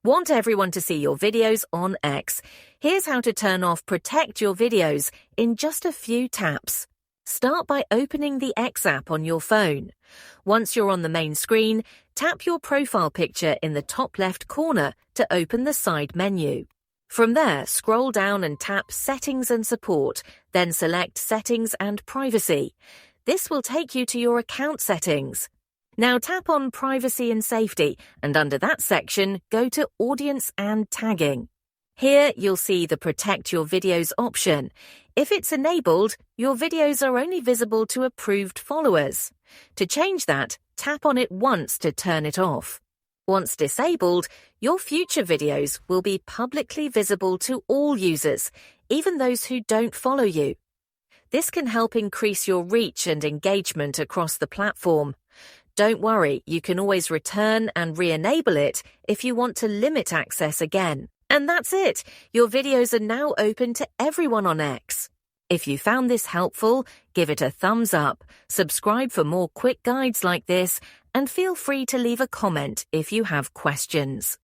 Want everyone to see your videos on X? Here's how to turn off Protect Your Videos in just a few taps. Start by opening the X app on your phone. Once you're on the main screen, tap your profile picture in the top left corner to open the side menu. From there, scroll down and tap Settings and Support, then select Settings and Privacy. This will take you to your account settings. Now tap on Privacy and Safety, and under that section, go to Audience and Tagging. Here, you'll see the Protect Your Videos option. If it's enabled, your videos are only visible to approved followers. To change that, tap on it once to turn it off. Once disabled, your future videos will be publicly visible to all users, even those who don't follow you. This can help increase your reach and engagement across the platform. Don't worry, you can always return and re-enable it if you want to limit access again. And that's it! Your videos are now open to everyone on X. If you found this helpful, give it a thumbs up, subscribe for more quick guides like this, and feel free to leave a comment if you have questions.